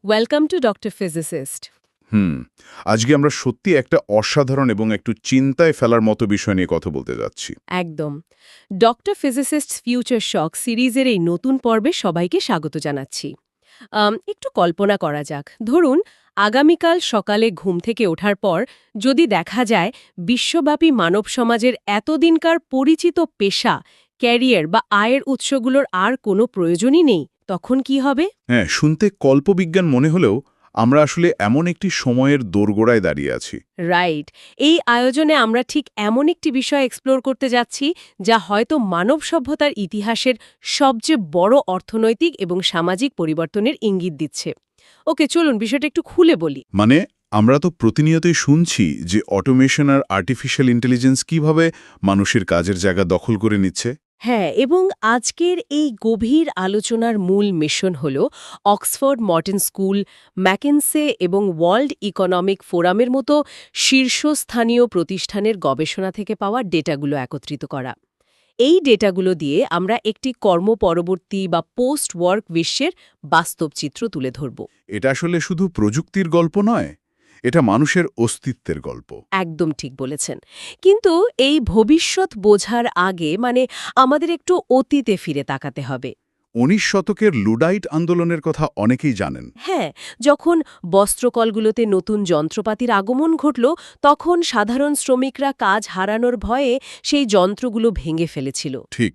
Welcome to doctor physicist. Hmm আজকে আমরা সত্যি একটা অসাধারণ এবং একটু চিন্তায় ফেলার মতো বিষয় নিয়ে কথা বলতে যাচ্ছি। একদম। ডক্টর ফিজিসিস্ট ফিউচার শক সিরিজের এই নতুন পর্বে সবাইকে স্বাগত জানাচ্ছি। একটু কল্পনা করা যাক, ধরুন আগামীকাল সকালে ঘুম থেকে ওঠার পর যদি দেখা যায় বিশ্বব্যাপী মানব সমাজের এতদিনকার পরিচিত পেশা, ক্যারিয়ার বা আয়ের উৎসগুলোর আর কোনো প্রয়োজনই নেই, তখন কি হবে? হ্যাঁ, শুনতে কল্পবিজ্ঞান মনে হলেও আমরা আসলে এমন একটি সময়ের দোরগোড়ায় দাঁড়িয়ে আছি। রাইট। এই আয়োজনে আমরা ঠিক এমন একটি বিষয় এক্সপ্লোর করতে যাচ্ছি যা হয়তো মানব সভ্যতার ইতিহাসের সবচেয়ে বড় অর্থনৈতিক এবং সামাজিক পরিবর্তনের ইঙ্গিত দিচ্ছে। ওকে, চলুন বিষয়টা একটু খুলে বলি। মানে আমরা তো প্রতিনিয়তই শুনছি যে অটোমেশন আর আর্টিফিশিয়াল ইন্টেলিজেন্স কিভাবে মানুষের কাজের জায়গা দখল করে নিচ্ছে। হ্যাঁ, এবং আজকের এই গভীর আলোচনার মূল মিশন হল অক্সফোর্ড মর্টন স্কুল, ম্যাকেনসে এবং ওয়ার্ল্ড ইকোনমিক ফোরামের মতো শীর্ষস্থানীয় প্রতিষ্ঠানের গবেষণা থেকে পাওয়া ডেটাগুলো একত্রিত করা। এই ডেটাগুলো দিয়ে আমরা একটি কর্মপরবর্তী বা পোস্ট ওয়ার্ক বিশ্বের বাস্তব চিত্র তুলে ধরব। এটা আসলে শুধু প্রযুক্তির গল্প নয়, এটা মানুষের অস্তিত্বের গল্প। একদম ঠিক বলেছেন। কিন্তু এই ভবিষ্যৎ বোঝার আগে আমাদের একটু অতীতে ফিরে তাকাতে হবে। 19 শতকের লুডাইট আন্দোলনের কথা অনেকেই জানেন। হ্যাঁ, যখন বস্ত্রকলগুলোতে নতুন যন্ত্রপাতির আগমন ঘটল, তখন সাধারণ শ্রমিকরা কাজ হারানোর ভয়ে সেই যন্ত্রগুলো ভেঙে ফেলেছিল। ঠিক,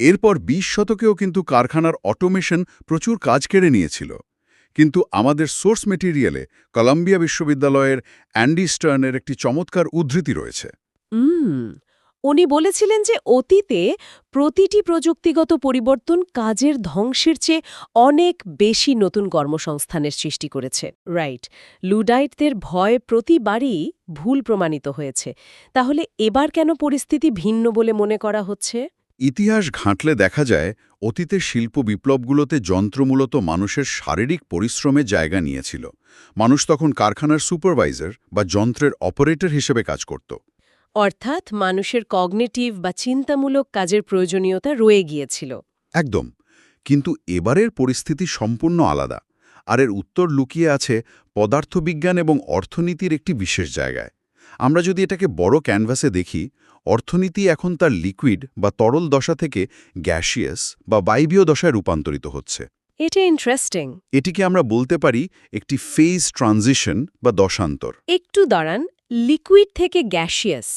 এরপর 20 শতকেও কিন্তু কারখানার অটোমেশন প্রচুর কাজ কেড়ে নিয়েছিল। কিন্তু আমাদের সোর্স মেটেরিয়ালে কলাম্বিয়া বিশ্ববিদ্যালয়ের অ্যান্ডি স্টার্নের একটি চমৎকার উদ্ধৃতি রয়েছে। হুম, উনি বলেছিলেন যে অতীতে প্রতিটি প্রযুক্তিগত পরিবর্তন কাজের ধ্বংসের চেয়ে অনেক বেশি নতুন কর্মসংস্থানের সৃষ্টি করেছে। রাইট। লুডাইটদের ভয় প্রতিবারই ভুল প্রমাণিত হয়েছে। তাহলে এবার কেন পরিস্থিতি ভিন্ন বলে মনে করা হচ্ছে? ইতিহাস ঘাঁটলে দেখা যায় অতীতের শিল্প বিপ্লবগুলোতে যন্ত্র মূলত মানুষের শারীরিক পরিশ্রমের জায়গা নিয়েছিল। মানুষ তখন কারখানার সুপারভাইজার বা যন্ত্রের অপারেটর হিসেবে কাজ করত। অর্থাৎ মানুষের কগনিটিভ বা চিন্তামূলক কাজের প্রয়োজনীয়তা রয়ে গিয়েছিল। একদম। কিন্তু এবারের পরিস্থিতি সম্পূর্ণ আলাদা, আর এর উত্তর লুকিয়ে আছে পদার্থবিজ্ঞান এবং অর্থনীতির একটি বিশেষ জায়গায়। আমরা যদি এটাকে বড় ক্যানভাসে দেখি, অর্থনীতি এখন তার লিকুইড বা তরল দশা থেকে গ্যাসিয়াস বা বায়বীয় দশায় রূপান্তরিত হচ্ছে। এটা ইন্টারেস্টিং। এটিকে আমরা বলতে পারি একটি ফেজ ট্রানজিশন বা দশান্তর। একটু দাঁড়ান, লিকুইড থেকে গ্যাসিয়াস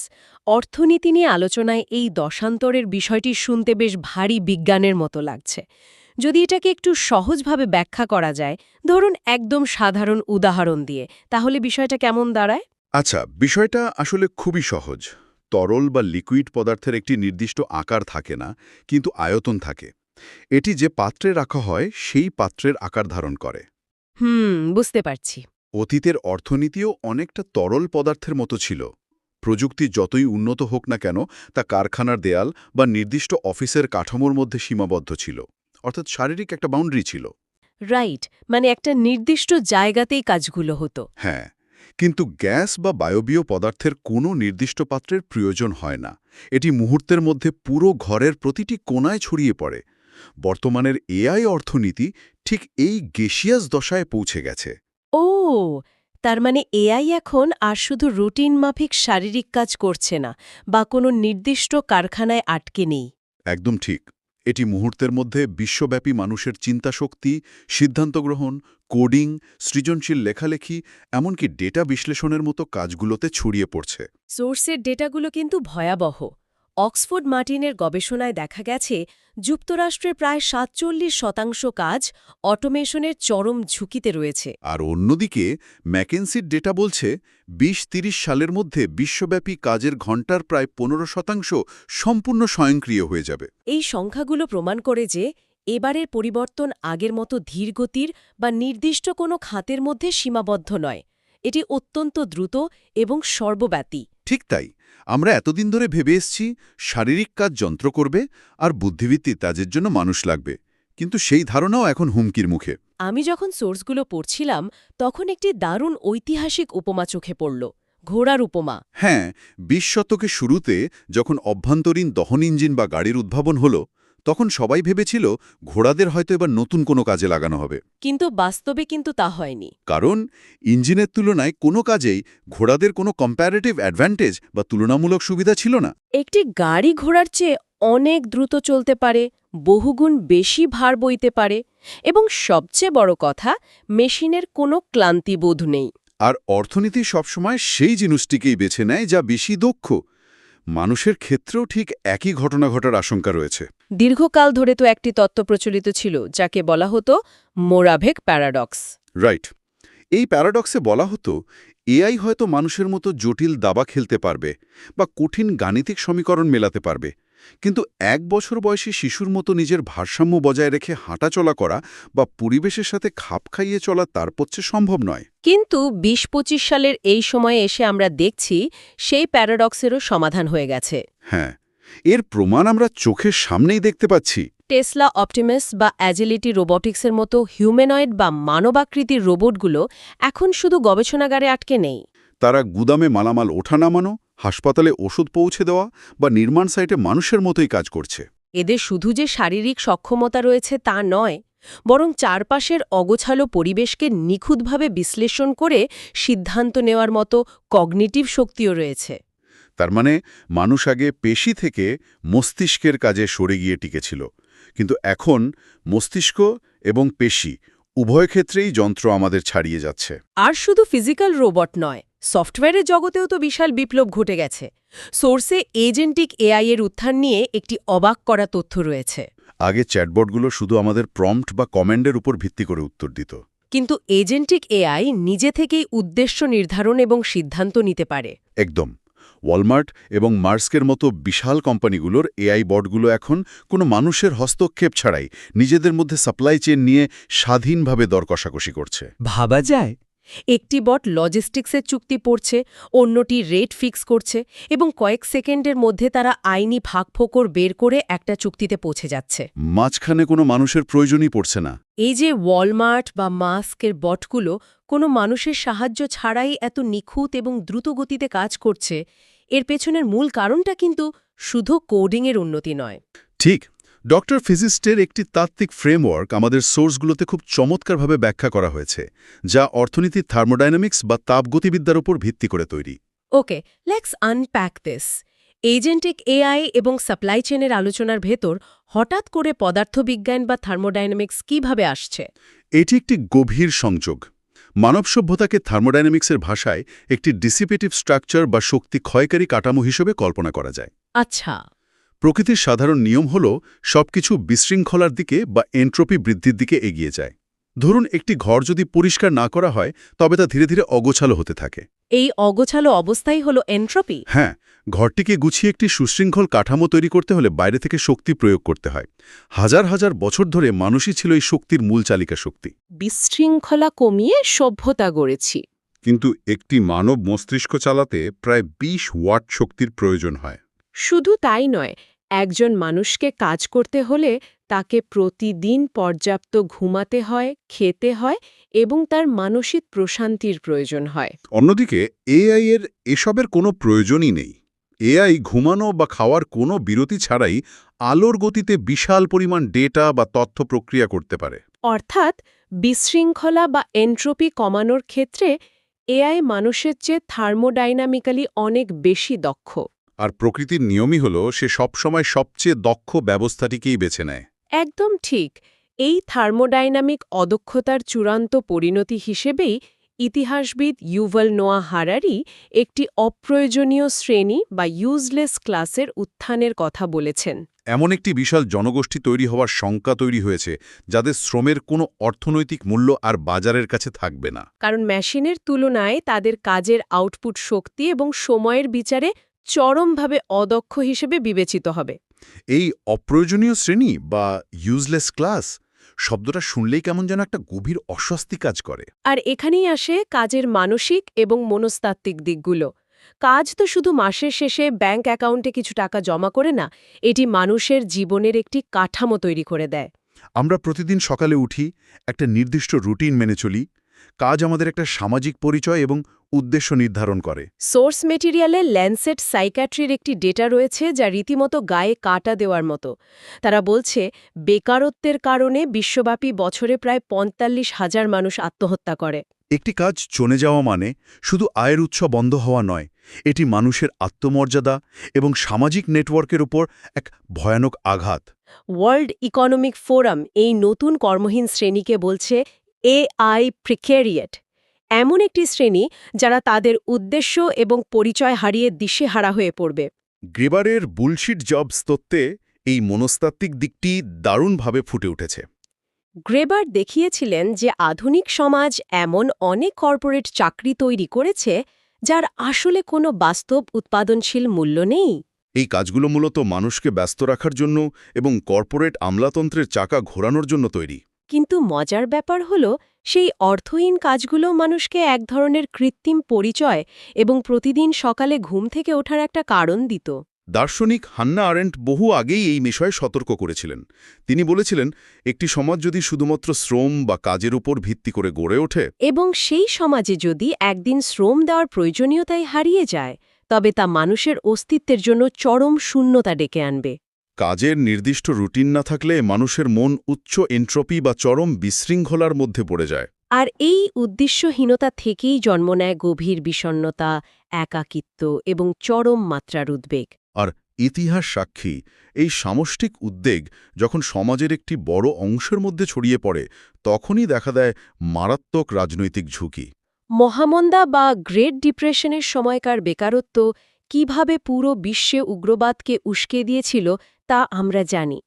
অর্থনীতি নিয়ে আলোচনায় এই দশান্তরের বিষয়টি শুনতে বেশ ভারী বিজ্ঞানের মতো লাগছে। যদি এটাকে একটু সহজভাবে ব্যাখ্যা করা যায়, ধরুন একদম সাধারণ উদাহরণ দিয়ে, তাহলে বিষয়টা কেমন দাঁড়ায়? আচ্ছা, বিষয়টা আসলে খুবই সহজ। তরল বা লিকুইড পদার্থের একটি নির্দিষ্ট আকার থাকে না, কিন্তু আয়তন থাকে। এটি যে পাত্রে রাখা হয় সেই পাত্রের আকার ধারণ করে। বুঝতে পারছি। অতীতের অর্থনীতিও অনেকটা তরল পদার্থের মতো ছিল। প্রযুক্তি যতই উন্নত হোক না কেন, তা কারখানার দেয়াল বা নির্দিষ্ট অফিসের কাঠামোর মধ্যে সীমাবদ্ধ ছিল, অর্থাৎ শারীরিক একটা বাউন্ডারি ছিল। রাইট, একটা নির্দিষ্ট জায়গাতেই কাজগুলো হতো। হ্যাঁ, কিন্তু গ্যাস বা বায়বীয় পদার্থের কোনো নির্দিষ্ট পাত্রের প্রয়োজন হয় না। এটি মুহূর্তের মধ্যে পুরো ঘরের প্রতিটি কোণায় ছড়িয়ে পড়ে। বর্তমানের এআই অর্থনীতি ঠিক এই গেসিয়াস দশায় পৌঁছে গেছে। ও, তার এআই এখন আর শুধু রুটিন মাফিক শারীরিক কাজ করছে না, বা কোনো নির্দিষ্ট কারখানায় আটকে নেই। একদম ঠিক। এটি মুহূর্তের মধ্যে বিশ্বব্যাপী মানুষের চিন্তাশক্তি, সিদ্ধান্ত গ্রহণ, কোডিং, সৃজনশীল লেখালেখি, এমনকি ডেটা বিশ্লেষণের মতো কাজগুলোতে ছড়িয়ে পড়ছে। সোর্সের ডেটাগুলো কিন্তু ভয়াবহ। অক্সফোর্ড মার্টিনের গবেষণায় দেখা গেছে যুক্তরাষ্ট্রের প্রায় ৪৭% কাজ অটোমেশনের চরম ঝুঁকিতে রয়েছে। আর অন্যদিকে ম্যাকেনসির ডেটা বলছে ২০-৩০ সালের মধ্যে বিশ্বব্যাপী কাজের ঘণ্টার প্রায় ১৫% সম্পূর্ণ স্বয়ংক্রিয় হয়ে যাবে। এই সংখ্যাগুলো প্রমাণ করে যে এবারের পরিবর্তন আগের মতো ধীরগতির বা নির্দিষ্ট কোনো খাতের মধ্যে সীমাবদ্ধ নয়। এটি অত্যন্ত দ্রুত এবং সর্বব্যাপী। ঠিক তাই, আমরা এতদিন ধরে ভেবে এসছি শারীরিক কাজ যন্ত্র করবে আর বুদ্ধিভিত্তিক কাজের জন্য মানুষ লাগবে, কিন্তু সেই ধারণাও এখন হুমকির মুখে। আমি যখন সোর্সগুলো পড়ছিলাম, তখন একটি দারুণ ঐতিহাসিক উপমা চোখে পড়ল, ঘোড়ার উপমা। হ্যাঁ, ২০ শতকের শুরুতে যখন অভ্যন্তরীণ দহন ইঞ্জিন বা গাড়ির উদ্ভাবন হল, তখন সবাই ভেবেছিল ঘোড়াদের হয়তো এবার নতুন কোনো কাজে লাগানো হবে। কিন্তু বাস্তবে কিন্তু তা হয়নি। কারণ ইঞ্জিনের তুলনায় কোনো কাজেই ঘোড়াদের কোনো কম্প্যারেটিভ অ্যাডভান্টেজ বা তুলনামূলক সুবিধা ছিল না। একটি গাড়ি ঘোড়ার চেয়ে অনেক দ্রুত চলতে পারে, বহুগুণ বেশি ভার বইতে পারে, এবং সবচেয়ে বড় কথা, মেশিনের কোনো ক্লান্তিবোধ নেই। আর অর্থনীতি সবসময় সেই জিনিসটিকেই বেছে নেয় যা বেশি দক্ষ। মানুষের ক্ষেত্রেও ঠিক একই ঘটনা ঘটার আশঙ্কা রয়েছে। দীর্ঘকাল ধরে তো একটি তত্ত্ব প্রচলিত ছিল যাকে বলা হতো মোরাভেক প্যারাডক্স। রাইট। এই প্যারাডক্সে বলা হতো এআই হয়তো মানুষের মতো জটিল দাবা খেলতে পারবে বা কঠিন গাণিতিক সমীকরণ মেলাতে পারবে, কিন্তু ১ বছর বয়সী শিশুর মতো নিজের ভারসাম্য বজায় রেখে হাঁটাচলা করা বা পরিবেশের সাথে খাপ খাইয়ে চলা তার পক্ষে সম্ভব নয়। কিন্তু ২০-২৫ সালের এই সময়ে এসে আমরা দেখছি সেই প্যারাডক্সেরও সমাধান হয়ে গেছে। হ্যাঁ, এর প্রমাণ আমরা চোখের সামনেই দেখতে পাচ্ছি। টেসলা অপটিমাস বা অ্যাজিলিটি রোবোটিক্সের মতো হিউম্যানয়েড বা মানবাকৃতির রোবটগুলো এখন শুধু গবেষণাগারে আটকে নেই। তারা গুদামে মালামাল ওঠা নামানো, হাসপাতালে ওষুধ পৌঁছে দেওয়া বা নির্মাণ সাইটে মানুষের মতোই কাজ করছে। এদের শুধু যে শারীরিক সক্ষমতা রয়েছে তা নয়, বরং চারপাশের অগোছালো পরিবেশকে নিখুঁতভাবে বিশ্লেষণ করে সিদ্ধান্ত নেওয়ার মতো কগনিটিভ শক্তিও রয়েছে। তার মানে মানুষ আগে পেশি থেকে মস্তিষ্কের কাজে সরে গিয়ে টিকেছিল, কিন্তু এখন মস্তিষ্ক এবং পেশি উভয় ক্ষেত্রেই যন্ত্র আমাদের ছাড়িয়ে যাচ্ছে। আর শুধু ফিজিক্যাল রোবট নয়, সফটওয়্যারের জগতেও তো বিশাল বিপ্লব ঘটে গেছে। সোর্সে এজেন্টিক এআই এর উত্থান নিয়ে একটি অবাক করা তথ্য রয়েছে। আগে চ্যাটবটগুলো শুধু আমাদের প্রম্পট বা কমান্ডের উপর ভিত্তি করে উত্তর দিত। কিন্তু এজেন্টিক এআই নিজে থেকেই উদ্দেশ্য নির্ধারণ এবং সিদ্ধান্ত নিতে পারে। একদম। ওয়ালমার্ট এবং মার্স্কের মতো বিশাল কোম্পানিগুলোর এআই বটগুলো এখন কোনো মানুষের হস্তক্ষেপ ছাড়াই নিজেদের মধ্যে সাপ্লাই চেইন নিয়ে স্বাধীনভাবে দর কষাকষি করছে। ভাবা যায়। একটি বট লজিস্টিক্সের চুক্তি পড়ছে, অন্যটি রেট ফিক্স করছে, এবং কয়েক সেকেন্ডের মধ্যে তারা আইনি ফাঁকফোকর বের করে একটা চুক্তিতে পৌঁছে যাচ্ছে। মাঝখানে কোনো মানুষের প্রয়োজনই পড়ছে না। এই যে ওয়ালমার্ট বা মাস্কের বটগুলো কোনো মানুষের সাহায্য ছাড়াই এত নিখুঁত এবং দ্রুত গতিতে কাজ করছে, এর পেছনের মূল কারণটা কিন্তু শুধু কোডিংয়ের উন্নতি নয়। ঠিক। ডক্টর ফিজিস্টের একটি তাত্ত্বিক ফ্রেমওয়ার্ক আমাদের সোর্সগুলোতে খুব চমৎকারভাবে ব্যাখ্যা করা হয়েছে, যা অর্থনীতির থার্মোডাইনামিক্স বা তাপগতিবিদ্যার উপর ভিত্তি করে তৈরি। Okay, let's unpack this. Agentic AI এবং সাপ্লাই চেনের আলোচনার ভেতর হঠাৎ করে পদার্থবিজ্ঞান বা থার্মোডাইনামিক্স কিভাবে আসছে? এটি একটি গভীর সংযোগ। মানব সভ্যতাকে থার্মোডাইনামিক্সের ভাষায় একটি ডিসিপেটিভ স্ট্রাকচার বা শক্তি ক্ষয়কারী কাঠামো হিসেবে কল্পনা করা যায়। আচ্ছা। প্রকৃতির সাধারণ নিয়ম হল সবকিছু বিশৃঙ্খলার দিকে বা এন্ট্রপি বৃদ্ধির দিকে এগিয়ে যায়। ধরুন, একটি ঘর যদি পরিষ্কার না করা হয় তবে তা ধীরে ধীরে অগোছালো হতে থাকে। এই অগোছালো অবস্থাই হলো এন্ট্রপি। হ্যাঁ, ঘরটিকে গুছিয়ে একটি সুশৃঙ্খল কাঠামো তৈরি করতে হলে বাইরে থেকে শক্তি প্রয়োগ করতে হয়। হাজার হাজার বছর ধরে মানুষই ছিল এই শক্তির মূল চালিকা শক্তি। বিশৃঙ্খলা কমিয়ে সভ্যতা গড়েছি। কিন্তু একটি মানব মস্তিষ্ক চালাতে প্রায় ২০ ওয়াট শক্তির প্রয়োজন হয়। শুধু তাই নয়, একজন মানুষকে কাজ করতে হলে তাকে প্রতিদিন পর্যাপ্ত ঘুমাতে হয়, খেতে হয় এবং তার মানসিক প্রশান্তির প্রয়োজন হয়। অন্যদিকে এআই এর এসবের কোনো প্রয়োজনই নেই। এআই ঘুমানো বা খাওয়ার কোনো বিরতি ছাড়াই আলোর গতিতে বিশাল পরিমাণ ডেটা বা তথ্য প্রক্রিয়া করতে পারে। অর্থাৎ বিশৃঙ্খলা বা এন্ট্রপি কমানোর ক্ষেত্রে এআই মানুষের চেয়ে থার্মোডাইনামিক্যালি অনেক বেশি দক্ষ। আর প্রকৃতির নিয়মই হলো সে সবসময় সবচেয়ে দক্ষ ব্যবস্থাটিকেই বেছে নেয়। একদম ঠিক। এই থার্মোডাইনামিক অদক্ষতার চূড়ান্ত পরিণতি হিসেবেই ইতিহাসবিদ ইউভাল নোয়া হারারি একটি অপ্রয়োজনীয় শ্রেণী বা ইউজলেস ক্লাসের উত্থানের কথা বলেছেন। এমন একটি বিশাল জনগোষ্ঠী তৈরি হওয়ার শঙ্কা তৈরি হয়েছে যাদের শ্রমের কোনো অর্থনৈতিক মূল্য আর বাজারের কাছে থাকবে না। কারণ মেশিনের তুলনায় তাদের কাজের আউটপুট শক্তি এবং সময়ের বিচারে চরমভাবে অদক্ষ হিসেবে বিবেচিত হবে। এই অপ্রয়োজনীয় শ্রেণী বা ইউজলেস ক্লাস শব্দটা শুনলেই কেমন যেন একটা গভীর অস্বস্তি কাজ করে। আর এখানেই আসে কাজের মানসিক এবং মনস্তাত্ত্বিক দিকগুলো। কাজ তো শুধু মাসের শেষে ব্যাংক অ্যাকাউন্টে কিছু টাকা জমা করে না, এটি মানুষের জীবনের একটি কাঠামো তৈরি করে দেয়। আমরা প্রতিদিন সকালে উঠি, একটা নির্দিষ্ট রুটিন মেনে চলি। কাজ আমাদের একটা সামাজিক পরিচয় এবং উদ্দেশ্য নির্ধারণ করে। সোর্স মেটেরিয়ালে ল্যান্সেট সাইকিয়াট্রির একটি ডেটা রয়েছে যা রীতিমতো গায়ে কাটা দেওয়ার মতো। তারা বলছে বেকারত্বের কারণে বিশ্বব্যাপী বছরে প্রায় ৪৫,০০০ মানুষ আত্মহত্যা করে। একটি কাজ চলে যাওয়া মানে শুধু আয়ের উৎস বন্ধ হওয়া নয়, এটি মানুষের আত্মমর্যাদা এবং সামাজিক নেটওয়ার্কের উপর এক ভয়ানক আঘাত। ওয়ার্ল্ড ইকোনমিক ফোরাম এই নতুন কর্মহীন শ্রেণীকে বলছে এআই প্রিকেরিয়েট, এমন একটি শ্রেণী যারা তাদের উদ্দেশ্য এবং পরিচয় হারিয়ে দিশেহারা হয়ে পড়বে। গ্রেবারের বুলশিট জবস তত্ত্বে এই মনস্তাত্ত্বিক দিকটি দারুণভাবে ফুটে উঠেছে। গ্রেবার দেখিয়েছিলেন যে আধুনিক সমাজ এমন অনেক কর্পোরেট চাকরি তৈরি করেছে যার আসলে কোনো বাস্তব উৎপাদনশীল মূল্য নেই। এই কাজগুলো মূলত মানুষকে ব্যস্ত রাখার জন্য এবং কর্পোরেট আমলাতন্ত্রের চাকা ঘোরানোর জন্য তৈরি। কিন্তু মজার ব্যাপার হলো সেই অর্থহীন কাজগুলো মানুষকে এক ধরনের কৃত্রিম পরিচয় এবং প্রতিদিন সকালে ঘুম থেকে ওঠার একটা কারণ দিত। দার্শনিক হান্না আরেন্ট বহু আগেই এই বিষয়ে সতর্ক করেছিলেন। তিনি বলেছিলেন, একটি সমাজ যদি শুধুমাত্র শ্রম বা কাজের উপর ভিত্তি করে গড়ে ওঠে এবং সেই সমাজে যদি একদিন শ্রম দেওয়ার প্রয়োজনীয়তাই হারিয়ে যায়, তবে তা মানুষের অস্তিত্বের জন্য চরম শূন্যতা ডেকে আনবে। কাজের নির্দিষ্ট রুটিন না থাকলে মানুষের মন উচ্চ এন্ট্রপি বা চরম বিশৃঙ্খলার মধ্যে পড়ে যায়। আর এই উদ্দেশ্যহীনতা থেকেই জন্ম নেয় গভীর বিষণ্ণতা, একাকিত্ব এবং চরম মাত্রার উদ্বেগ। আর ইতিহাস সাক্ষী, এই সামষ্টিক উদ্বেগ যখন সমাজের একটি বড় অংশের মধ্যে ছড়িয়ে পড়ে, তখনই দেখা দেয় মারাত্মক রাজনৈতিক ঝুঁকি। মহামন্দা বা গ্রেট ডিপ্রেশনের সময়কার বেকারত্ব কিভাবে পুরো বিশ্বে উগ্রবাদকে উস্কে দিয়েছিল তা আমরা জানি।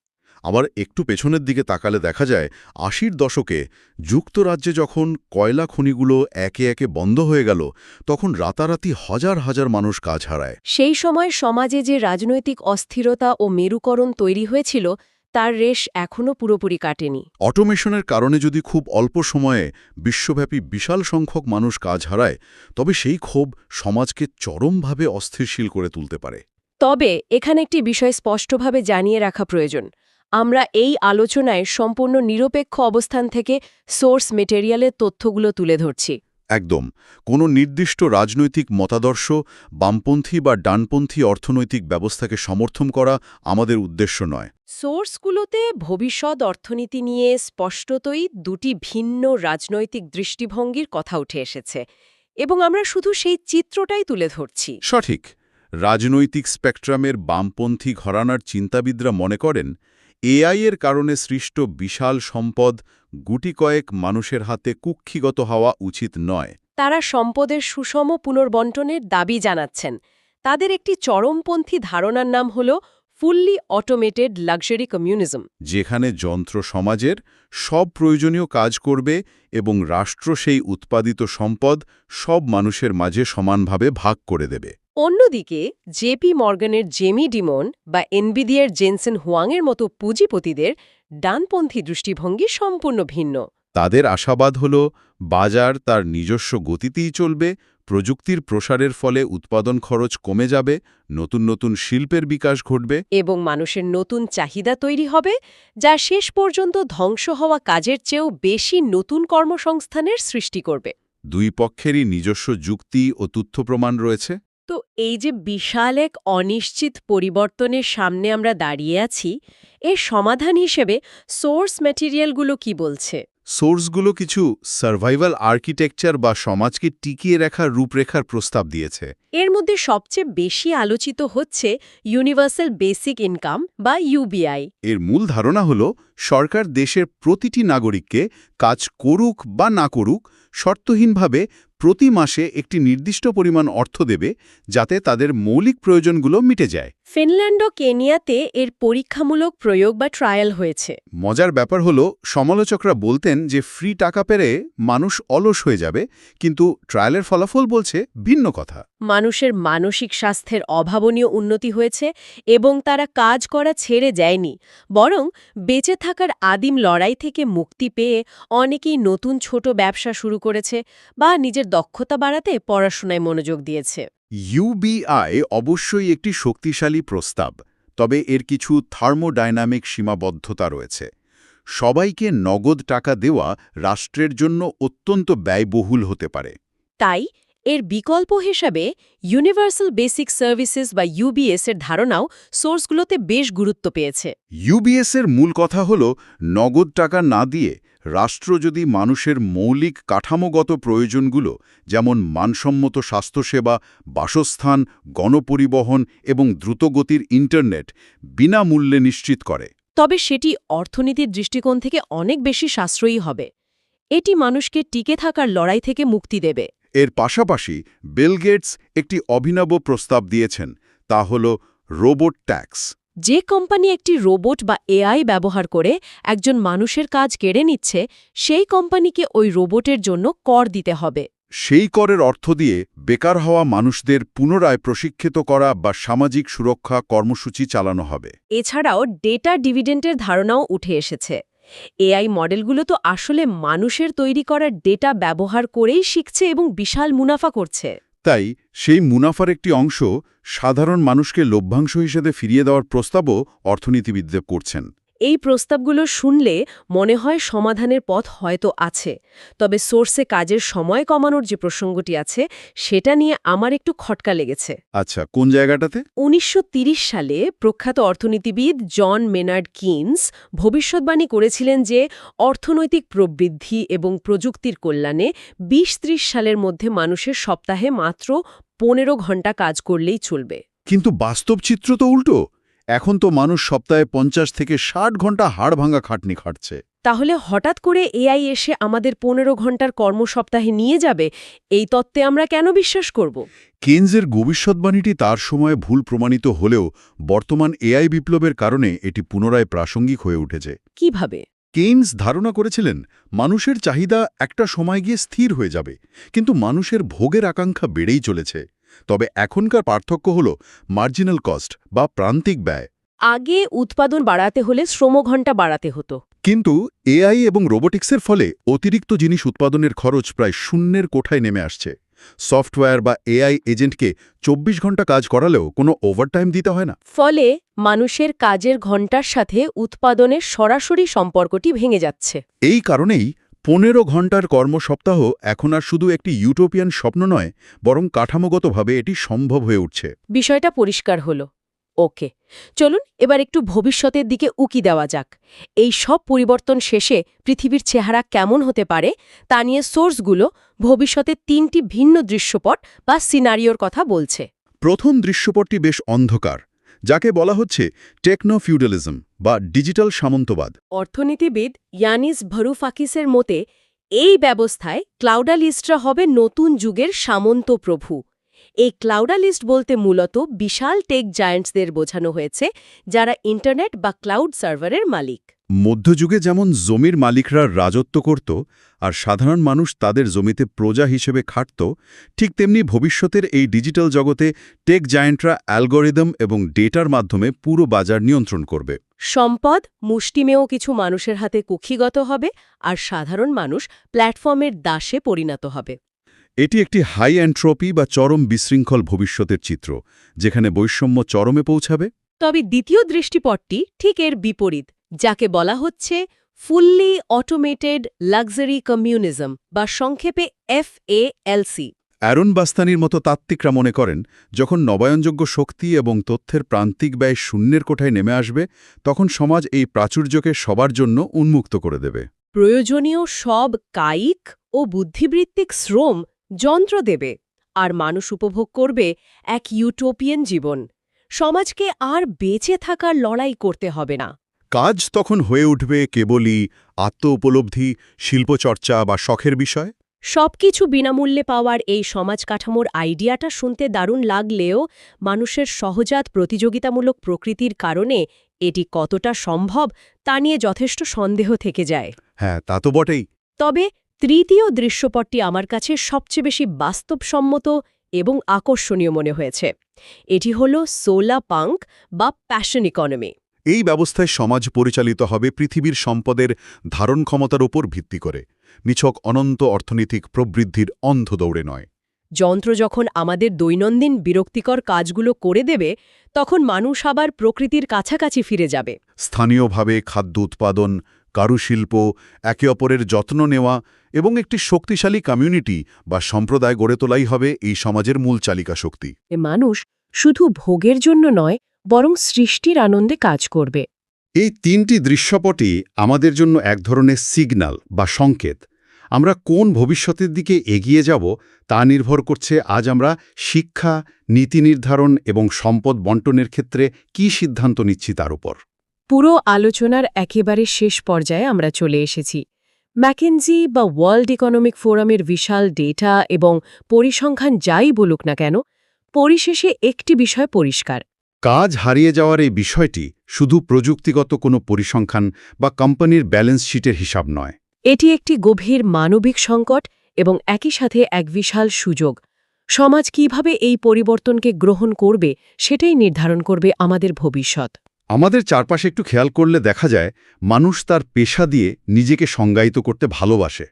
আবার একটু পেছনের দিকে তাকালে দেখা যায় ৮০-র দশকে যুক্তরাজ্যে যখন কয়লা খনিগুলো একে একে বন্ধ হয়ে গেল, তখন রাতারাতি হাজার হাজার মানুষ কাজ হারায়। সেই সময় সমাজে যে রাজনৈতিক অস্থিরতা ও মেরুকরণ তৈরি হয়েছিল তার রেশ এখনও পুরোপুরি কাটেনি। অটোমেশনের কারণে যদি খুব অল্প সময়ে বিশ্বব্যাপী বিশাল সংখ্যক মানুষ কাজ হারায়, তবে সেই ক্ষোভ সমাজকে চরমভাবে অস্থিরশীল করে তুলতে পারে। তবে এখানে একটি বিষয় স্পষ্টভাবে জানিয়ে রাখা প্রয়োজন। আমরা এই আলোচনায় সম্পূর্ণ নিরপেক্ষ অবস্থান থেকে সোর্স মেটেরিয়ালের তথ্যগুলো তুলে ধরছি। একদম কোনো নির্দিষ্ট রাজনৈতিক মতাদর্শ, বামপন্থী বা ডানপন্থী অর্থনৈতিক ব্যবস্থাকে সমর্থন করা আমাদের উদ্দেশ্য নয়। সোর্সগুলোতে ভবিষ্যৎ অর্থনীতি নিয়ে স্পষ্টতই দুটি ভিন্ন রাজনৈতিক দৃষ্টিভঙ্গির কথা উঠে এসেছে, এবং আমরা শুধু সেই চিত্রটাই তুলে ধরছি। সঠিক। রাজনৈতিক স্পেকট্রামের বামপন্থী ঘরানার চিন্তাবিদরা মনে করেন, এআই এর কারণে সৃষ্ট বিশাল সম্পদ গুটি কয়েক মানুষের হাতে কুক্ষিগত হওয়া উচিত নয়। তারা সম্পদের সুষম পুনর্বণ্টনের দাবি জানাচ্ছেন। তাদের একটি চরমপন্থী ধারণার নাম হল ফুললি অটোমেটেড লাক্সারি কমিউনিজম, যেখানে যন্ত্র সমাজের সব প্রয়োজনীয় কাজ করবে এবং রাষ্ট্র সেই উৎপাদিত সম্পদ সব মানুষের মাঝে সমানভাবে ভাগ করে দেবে। অন্যদিকে জেপি মর্গানের জেমি ডিমন বা এনভিডিয়ার জেনসেন হুয়াংয়ের মতো পুঁজিপতিদের ডানপন্থী দৃষ্টিভঙ্গি সম্পূর্ণ ভিন্ন। তাদের আশাবাদ হল বাজার তার নিজস্ব গতিতেই চলবে, প্রযুক্তির প্রসারের ফলে উৎপাদন খরচ কমে যাবে, নতুন নতুন শিল্পের বিকাশ ঘটবে এবং মানুষের নতুন চাহিদা তৈরি হবে, যা শেষ পর্যন্ত ধ্বংস হওয়া কাজের চেয়েও বেশি নতুন কর্মসংস্থানের সৃষ্টি করবে। দুই পক্ষেরই নিজস্ব যুক্তি ও তথ্য প্রমাণ রয়েছে। তো এই যে বিশাল এক অনিশ্চিত পরিবর্তনের সামনে আমরা দাঁড়িয়ে আছি, এর সমাধান হিসেবে সোর্স ম্যাটেরিয়ালগুলো কি বলছে? সোর্সগুলো কিছু সার্ভাইভাল আর্কিটেকচার বা সমাজকে টিকিয়ে রাখার রূপরেখার প্রস্তাব দিয়েছে। এর মধ্যে সবচেয়ে বেশি আলোচিত হচ্ছে ইউনিভার্সাল বেসিক ইনকাম বা ইউবিআই। এর মূল ধারণা হল সরকার দেশের প্রতিটি নাগরিককে কাজ করুক বা না করুক শর্তহীনভাবে প্রতি মাসে একটি নির্দিষ্ট পরিমাণ অর্থ দেবে, যাতে তাদের মৌলিক প্রয়োজনগুলো মিটে যায়। ফিনল্যান্ড ও কেনিয়াতে এর পরীক্ষামূলক প্রয়োগ বা ট্রায়াল হয়েছে। মজার ব্যাপার হলো সমালোচকরা বলতেন যে ফ্রি টাকা পেরে মানুষ অলস হয়ে যাবে, কিন্তু ট্রায়ালের ফলাফল বলছে ভিন্ন কথা। মানুষের মানসিক স্বাস্থ্যের অভাবনীয় উন্নতি হয়েছে এবং তারা কাজ করা ছেড়ে যায়নি, বরং বেঁচে থাকার আদিম লড়াই থেকে মুক্তি পেয়ে অনেকেই নতুন ছোট ব্যবসা শুরু করেছে বা নিজের দক্ষতা বাড়াতে পড়াশোনায় মনোযোগ দিয়েছে। ইউবিআই অবশ্যই একটি শক্তিশালী প্রস্তাব, তবে এর কিছু থার্মোডাইনামিক সীমাবদ্ধতা রয়েছে। সবাইকে নগদ টাকা দেওয়া রাষ্ট্রের জন্য অত্যন্ত ব্যয়বহুল হতে পারে। তাই এর বিকল্প হিসাবে ইউনিভার্সাল বেসিক সার্ভিসেস বা ইউবিএস এর ধারণাও সোর্সগুলোতে বেশ গুরুত্ব পেয়েছে। ইউবিএস-এর মূল কথা হল নগদ টাকা না দিয়ে রাষ্ট্র যদি মানুষের মৌলিক কাঠামোগত প্রয়োজনগুলো যেমন মানসম্মত স্বাস্থ্যসেবা, বাসস্থান, গণপরিবহন এবং দ্রুতগতির ইন্টারনেট বিনামূল্যে নিশ্চিত করে। তবে সেটি অর্থনীতির দৃষ্টিকোণ থেকে অনেক বেশি সাশ্রয়ী হবে। এটি মানুষকে টিকে থাকার লড়াই থেকে মুক্তি দেবে। এর পাশাপাশি বিল গেটস একটি অভিনব প্রস্তাব দিয়েছেন, তা হল রোবট ট্যাক্স। যে কোম্পানি একটি রোবট বা এআই ব্যবহার করে একজন মানুষের কাজ কেড়ে নিচ্ছে, সেই কোম্পানিকে ওই রোবটের জন্য কর দিতে হবে। সেই করের অর্থ দিয়ে বেকার হওয়া মানুষদের পুনরায় প্রশিক্ষিত করা বা সামাজিক সুরক্ষা কর্মসূচি চালানো হবে। এছাড়াও ডেটা ডিভিডেন্ডের ধারণাও উঠে এসেছে। এআই মডেলগুলো তো আসলে মানুষের তৈরি করা ডেটা ব্যবহার করেই শিখছে এবং বিশাল মুনাফা করছে। তাই সেই মুনাফার একটি অংশ সাধারণ মানুষকে লভ্যাংশ হিসেবে ফিরিয়ে দেওয়ার প্রস্তাবও অর্থনীতিবিদরা করছেন। এই প্রস্তাবগুলো শুনলে মনে হয় সমাধানের পথ হয়তো আছে, তবে সোর্সে কাজের সময় কমানোর যে প্রসঙ্গটি আছে সেটা নিয়ে আমার একটু খটকা লেগেছে। আচ্ছা, কোন জায়গাটাতে? ১৯৩০ সালে প্রখ্যাত অর্থনীতিবিদ জন মেনার্ড কিনস ভবিষ্যদ্বাণী করেছিলেন যে অর্থনৈতিক প্রবৃদ্ধি এবং প্রযুক্তির কল্যাণে ২০-৩০ সালের মধ্যে মানুষের সপ্তাহে মাত্র ১৫ ঘণ্টা কাজ করলেই চলবে। কিন্তু বাস্তব চিত্র তো উল্টো। এখন তো মানুষ সপ্তাহে ৫০ থেকে ৬০ ঘন্টা হাড়ভাঙা খাটনি খাটছে। তাহলে হঠাৎ করে এআই এসে আমাদের ১৫ ঘণ্টার কর্মসপ্তাহে নিয়ে যাবে, এই তত্ত্বে আমরা কেন বিশ্বাস করব? কেনজের ভবিষ্যদ্বাণীটি তার সময়ে ভুল প্রমাণিত হলেও বর্তমান এআই বিপ্লবের কারণে এটি পুনরায় প্রাসঙ্গিক হয়ে উঠেছে। কিভাবে? কেইনস ধারণা করেছিলেন মানুষের চাহিদা একটা সময় গিয়ে স্থির হয়ে যাবে, কিন্তু মানুষের ভোগের আকাঙ্ক্ষা বেড়েই চলেছে। তবে এখনকার পার্থক্য হল মার্জিনাল কস্ট বা প্রান্তিক ব্যয়। আগে উৎপাদন বাড়াতে হলে শ্রমঘণ্টা বাড়াতে হতো। কিন্তু এআই এবং রোবোটিক্সের ফলে অতিরিক্ত জিনিস উৎপাদনের খরচ প্রায় শূন্যের কোঠায় নেমে আসছে। সফটওয়্যার বা এআই এজেন্টকে ২৪ ঘন্টা কাজ করালেও কোনো ওভারটাইম দিতে হয় না। ফলে মানুষের কাজের ঘণ্টার সাথে উৎপাদনের সরাসরি সম্পর্কটি ভেঙে যাচ্ছে। এই কারণেই ১৫ ঘন্টার কর্মসপ্তাহ এখন আর শুধু একটি ইউটোপিয়ান স্বপ্ন নয়, বরং কাঠামোগতভাবে এটি সম্ভব হয়ে উঠছে। বিষয়টা পরিষ্কার হলো। ওকে, চলুন এবার একটু ভবিষ্যতের দিকে উকি দেওয়া যাক। এই সব পরিবর্তন শেষে পৃথিবীর চেহারা কেমন হতে পারে তা নিয়ে সোর্সগুলো ভবিষ্যতের ৩টি ভিন্ন দৃশ্যপট বা সিনারিওর কথা বলছে। প্রথম দৃশ্যপটটি বেশ অন্ধকার, যাকে বলা হচ্ছে টেকনো ফিউডালিজম বা ডিজিটাল সামন্তবাদ। অর্থনীতিবিদ ইয়ানিস ভারুফাকিসের মতে এই ব্যবস্থায় ক্লাউডালিস্টরা হবে নতুন যুগের সামন্ত প্রভু। এই ক্লাউডালিস্ট বলতে মূলত বিশাল টেক জায়ান্টসদের বোঝানো হয়েছে, যারা ইন্টারনেট বা ক্লাউড সার্ভারের মালিক। মধ্যযুগে যেমন জমির মালিকরা রাজত্ব করত আর সাধারণ মানুষ তাদের জমিতে প্রজা হিসেবে খাটত, ঠিক তেমনি ভবিষ্যতের এই ডিজিটাল জগতে টেক জায়ান্টরা অ্যালগোরিদম এবং ডেটার মাধ্যমে পুরো বাজার নিয়ন্ত্রণ করবে। সম্পদ মুষ্টিমেয় কিছু মানুষের হাতে কুক্ষিগত হবে, আর সাধারণ মানুষ প্ল্যাটফর্মের দাসে পরিণত হবে। এটি একটি হাই এন্ট্রপি বা চরম বিশৃঙ্খল ভবিষ্যতের চিত্র, যেখানে বৈষম্য চরমে পৌঁছাবে। তবে দ্বিতীয় দৃষ্টিপটটি ঠিক এর বিপরীত, যাকে বলা হচ্ছে ফুললি অটোমেটেড লাক্সারি কমিউনিজম বা সংক্ষেপে FALC। অ্যারন বাস্তানির মতো তাত্ত্বিকরা মনে করেন, যখন নবায়নযোগ্য শক্তি এবং তথ্যের প্রান্তিক ব্যয় শূন্যের কোঠায় নেমে আসবে, তখন সমাজ এই প্রাচুর্যকে সবার জন্য উন্মুক্ত করে দেবে। প্রয়োজনীয় সব কায়িক ও বুদ্ধিবৃত্তিক শ্রম যন্ত্র দেবে, আর মানুষ উপভোগ করবে এক ইউটোপিয়ান জীবন। সমাজকে আর বেঁচে থাকার লড়াই করতে হবে না। কাজ তখন হয়ে উঠবে কেবলই আত্ম-উপলব্ধি, শিল্পচর্চা বা শখের বিষয়। সবকিছু বিনামূল্যে পাওয়ার এই সমাজ কাঠামোর আইডিয়াটা শুনতে দারুণ লাগলেও মানুষের সহজাত প্রতিযোগিতামূলক প্রকৃতির কারণে এটি কতটা সম্ভব তা নিয়ে যথেষ্ট সন্দেহ থেকে যায়। হ্যাঁ, তা তো বটেই। তবে তৃতীয় দৃশ্যপটটি আমার কাছে সবচেয়ে বেশি বাস্তবসম্মত এবং আকর্ষণীয় মনে হয়েছে। এটি হল সোলা পাঙ্ক বা প্যাশন ইকোনমি। এই ব্যবস্থায় সমাজ পরিচালিত হবে পৃথিবীর সম্পদের ধারণ ক্ষমতার উপর ভিত্তি করে, নিছক অনন্ত অর্থনৈতিক প্রবৃদ্ধির অন্ধ দৌড়ে নয়। যন্ত্র যখন আমাদের দৈনন্দিন বিরক্তিকর কাজগুলো করে দেবে, তখন মানুষ আবার প্রকৃতির কাছাকাছি ফিরে যাবে। স্থানীয়ভাবে খাদ্য উৎপাদন, কারুশিল্প, একে অপরের যত্ন নেওয়া এবং একটি শক্তিশালী কমিউনিটি বা সম্প্রদায় গড়ে তোলাই হবে এই সমাজের মূল চালিকা শক্তি। এ মানুষ শুধু ভোগের জন্য নয়, বরং সৃষ্টির আনন্দে কাজ করবে। এই তিনটি দৃশ্যপটই আমাদের জন্য এক ধরনের সিগন্যাল বা সংকেত। আমরা কোন ভবিষ্যতের দিকে এগিয়ে যাব তা নির্ভর করছে আজ আমরা শিক্ষা, নীতি নির্ধারণ এবং সম্পদ বণ্টনের ক্ষেত্রে কী সিদ্ধান্ত নিচ্ছি তার উপর। পুরো আলোচনার একেবারে শেষ পর্যায়ে আমরা চলে এসেছি। ম্যাকেনজি বা ওয়ার্ল্ড ইকোনমিক ফোরামের বিশাল ডেটা এবং পরিসংখ্যান যাই বলুক না কেন, পরিশেষে একটি বিষয় পরিষ্কার। কাজ হারিয়ে যাওয়ার এই বিষয়টি শুধু প্রযুক্তিগত কোনো পরিসংখ্যান বা কোম্পানির ব্যালেন্স শিটের হিসাব নয়। এটি একটি গভীর মানবিক সংকট এবং একই সাথে এক বিশাল সুযোগ। সমাজ কিভাবে এই পরিবর্তনকে গ্রহণ করবে সেটাই নির্ধারণ করবে আমাদের ভবিষ্যৎ। আমাদের চারপাশে একটু খেয়াল করলে দেখা যায় মানুষ তার পেশা দিয়ে নিজেকে সংজ্ঞায়িত করতে ভালোবাসে।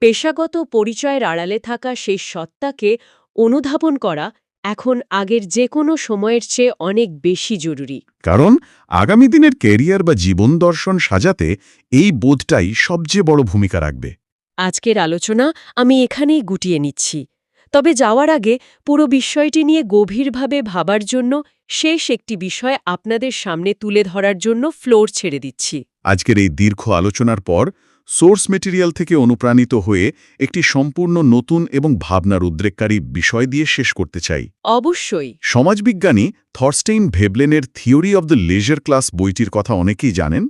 পেশাগত পরিচয়ের আড়ালে থাকা সেই সত্তাকে অনুধাবন করা এখন আগের যে কোনো সময়ের চেয়ে অনেক বেশি জরুরি। কারণ আগামী দিনের ক্যারিয়ার বা জীবন দর্শন সাজাতে এই বোধটাই সবচেয়ে বড় ভূমিকা রাখবে। আজকের আলোচনা আমি এখানেই গুটিয়ে নিচ্ছি। তবে যাওয়ার আগে পুরো বিষয়টি নিয়ে গভীরভাবে ভাবার জন্য শেষ একটি বিষয় আপনাদের সামনে তুলে ধরার জন্য ফ্লোর ছেড়ে দিচ্ছি। আজকের এই দীর্ঘ আলোচনার পর সোর্স মেটেরিয়াল থেকে অনুপ্রাণিত হয়ে একটি সম্পূর্ণ নতুন এবং ভাবনার উদ্রেককারী বিষয় দিয়ে শেষ করতে চাই। অবশ্যই। সমাজবিজ্ঞানী থরস্টেইন ভেবলেনের theory of the leisure class বইটির কথা অনেকেই জানেন।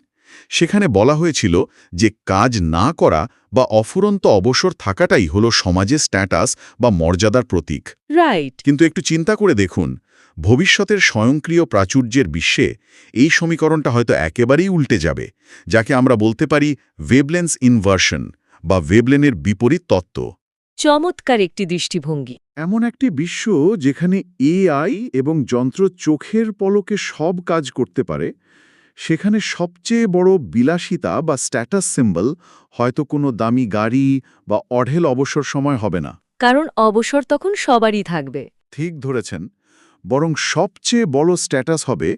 সেখানে বলা হয়েছিল যে কাজ না করা বা অফুরন্ত অবসর থাকাটাই হলো সমাজে স্ট্যাটাস বা মর্যাদার প্রতীক। রাইট। কিন্তু একটু চিন্তা করে দেখুন, ভবিষ্যতের স্বয়ংক্রিয় প্রাচুর্যের বিশ্বে এই সমীকরণটা হয়তো একেবারেই উল্টে যাবে, যাকে আমরা বলতে পারি ভেবলেন্স ইনভার্সন বা ভেবলেনের বিপরীত তত্ত্ব। চমৎকার একটি দৃষ্টিভঙ্গি। এমন একটি বিশ্ব যেখানে এআই এবং যন্ত্র চোখের পলকে সব কাজ করতে পারে, সেখানে সবচেয়ে বড় বিলাসিতা বা স্ট্যাটাস সিম্বল হয়তো কোনো দামি গাড়ি বা অঢেল অবসর সময় হবে না। কারণ অবসর তখন সবারই থাকবে। ঠিক ধরেছেন, বরং সবচেয়ে বড় স্ট্যাটাস হবে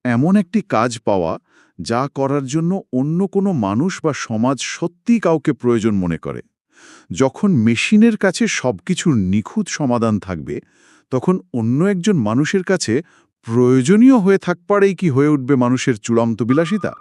এমন একটি কাজ পাওয়া যা করার জন্য অন্য কোনো মানুষ বা সমাজ সত্যিই কাউকে প্রয়োজন মনে করে। যখন মেশিনের কাছে সবকিছুর নিখুঁত সমাধান থাকবে, তখন অন্য একজন মানুষের কাছে প্রয়োজনীয় হয়ে থাকপারেই কি হয়ে উঠবে মানুষের চূড়ান্ত বিলাসিতা।